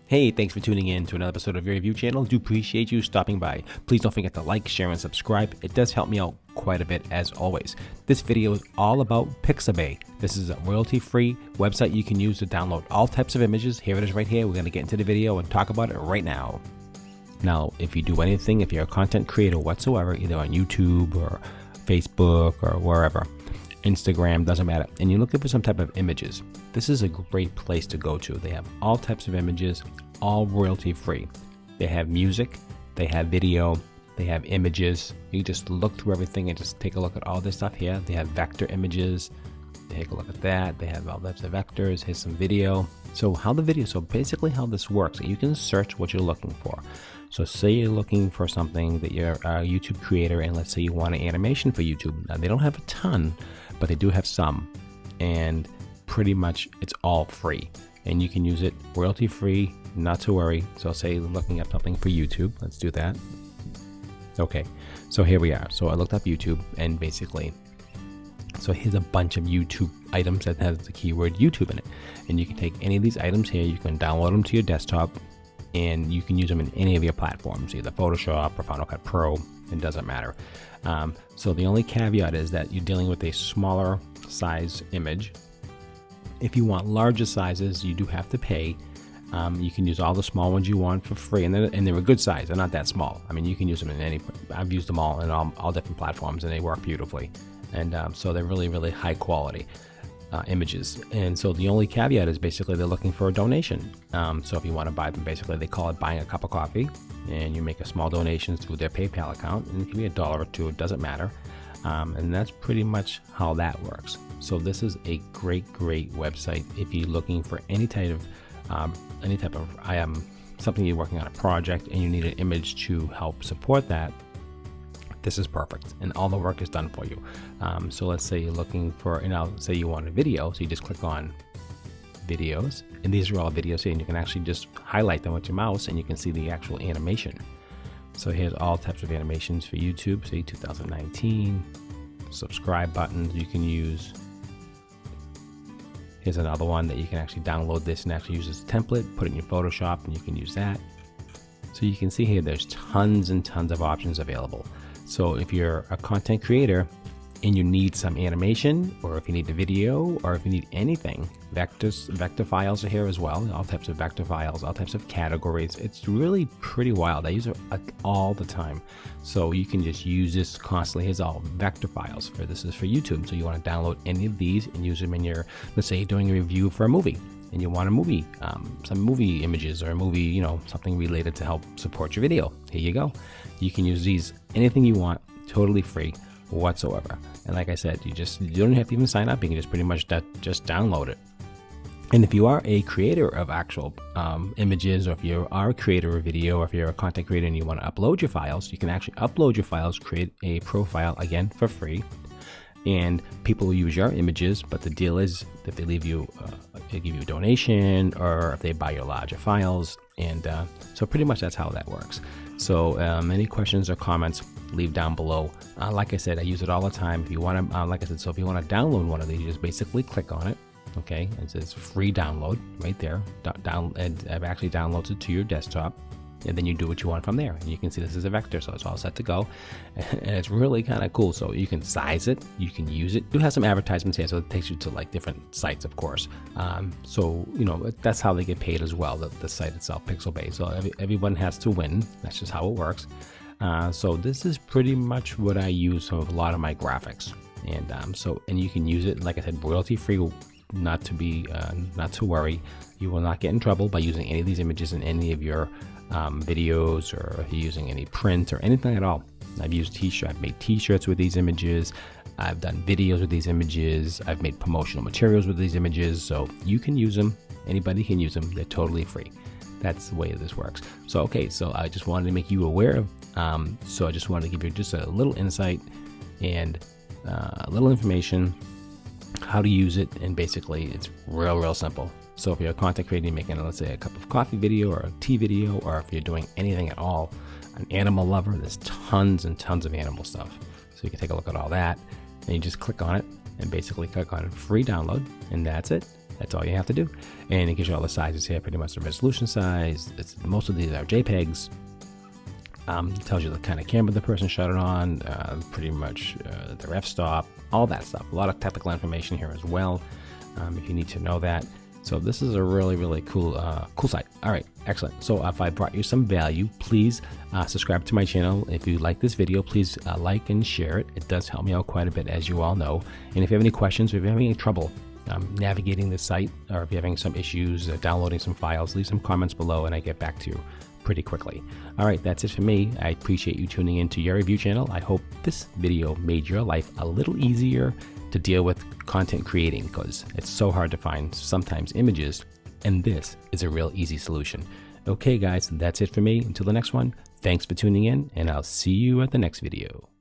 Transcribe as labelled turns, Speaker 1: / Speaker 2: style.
Speaker 1: Hey, thanks for tuning in to another episode of your review channel. Do appreciate you stopping by. Please don't forget to like, share, and subscribe. It does help me out quite a bit as always. This video is all about Pixabay. This is a royalty-free website you can use to download all types of images. Here it is right here. We're going to get into the video and talk about it right now. Now, if you do anything, if you're a content creator whatsoever, either on YouTube or Facebook or wherever, Instagram, doesn't matter, and you're looking for some type of images, this is a great place to go to. They have all types of images, all royalty free. They have music, they have video, they have images. You just look through everything and just take a look at all this stuff here. They have vector images. Take a look at that. They have all types of vectors. Here's some video. So basically how this works, you can search what you're looking for. So say you're looking for something that you're a YouTube creator, and let's say you want an animation for YouTube. Now they don't have a ton, but they do have some, and pretty much it's all free, and you can use it royalty free, not to worry. So say you're looking up something for YouTube. Let's do that. Okay, so here we are. So I looked up YouTube, and basically, so here's a bunch of YouTube items that has the keyword YouTube in it, and you can take any of these items here, you can download them to your desktop, and you can use them in any of your platforms, either Photoshop or Final Cut Pro. It doesn't matter. So the only caveat is that you're dealing with a smaller size image. If you want larger sizes, you do have to pay. You can use all the small ones you want for free, and they're a good size. They're not that small. I mean, you can use them in any. I've used them all in all different platforms, and they work beautifully. And so they're really, really high quality images. And so the only caveat is basically they're looking for a donation. So if you want to buy them, basically they call it buying a cup of coffee, and you make a small donation through their PayPal account, and it can be $1 or $2, it doesn't matter. And that's pretty much how that works. So this is a great website if you're looking for any type of something you're working on a project and you need an image to help support that. This is perfect, and all the work is done for you. So let's say you're looking for, say you want a video, so you just click on videos, and these are all videos here, and you can actually just highlight them with your mouse, and you can see the actual animation. So here's all types of animations for YouTube, say 2019, subscribe buttons you can use. Here's another one that you can actually download this and actually use as a template, put it in your Photoshop, and you can use that. So you can see here there's tons and tons of options available. So if you're a content creator and you need some animation, or if you need a video, or if you need anything, vector files are here as well, all types of vector files, all types of categories. It's really pretty wild. I use it all the time. So you can just use this constantly. Here's all vector files for this is for YouTube. So you want to download any of these and use them in your, let's say you're doing a review for a movie, and you want a movie, some movie images, or a movie, something related to help support your video. Here you go. You can use these anything you want, totally free whatsoever. And like I said, you don't have to even sign up. You can just pretty much just download it. And if you are a creator of actual images, or if you are a creator of video, or if you're a content creator and you want to upload your files, you can actually upload your files, create a profile again for free. And people will use your images, but the deal is that they give you a donation, or if they buy your larger files. And so pretty much that's how that works. So any questions or comments, leave down below. Like I said, I use it all the time. If you want to, like I said, so if you want to download one of these, you just basically click on it. Okay, it says free download right there. And it actually downloads it to your desktop. And then you do what you want from there. And you can see this is a vector, so it's all set to go. And it's really kind of cool. So you can size it, you can use it. You have some advertisements here, so it takes you to like different sites, of course. So, that's how they get paid as well, the site itself, Pixabay. So everyone has to win. That's just how it works. So this is pretty much what I use for a lot of my graphics. And you can use it, like I said, royalty free. Not to worry. You will not get in trouble by using any of these images in any of your videos, or if you're using any print or anything at all. I've made t-shirts with these images. I've done videos with these images. I've made promotional materials with these images. So you can use them. Anybody can use them. They're totally free. That's the way this works. So, okay, so I just wanted to make you aware of, so I just wanted to give you just a little insight and a little information, how to use it, and basically it's real simple. So if you're a content creator, making, let's say, a cup of coffee video or a tea video, or if you're doing anything at all, an animal lover, there's tons and tons of animal stuff. So you can take a look at all that, and you just click on it and basically click on free download, and that's it. That's all you have to do. And it gives you all the sizes here, pretty much the resolution size. Most of these are JPEGs. Tells you the kind of camera the person shot it on, pretty much their f-stop, all that stuff. A lot of technical information here as well, if you need to know that. So this is a really, really cool site. All right, excellent. So if I brought you some value, please subscribe to my channel. If you like this video, please like and share it. It does help me out quite a bit, as you all know. And if you have any questions, or if you're having any trouble navigating this site, or if you're having some issues downloading some files, leave some comments below and I get back to you pretty quickly. All right, that's it for me. I appreciate you tuning in to your review channel. I hope this video made your life a little easier to deal with content creating, because it's so hard to find sometimes images, and this is a real easy solution. Okay guys, that's it for me. Until the next one, thanks for tuning in, and I'll see you at the next video.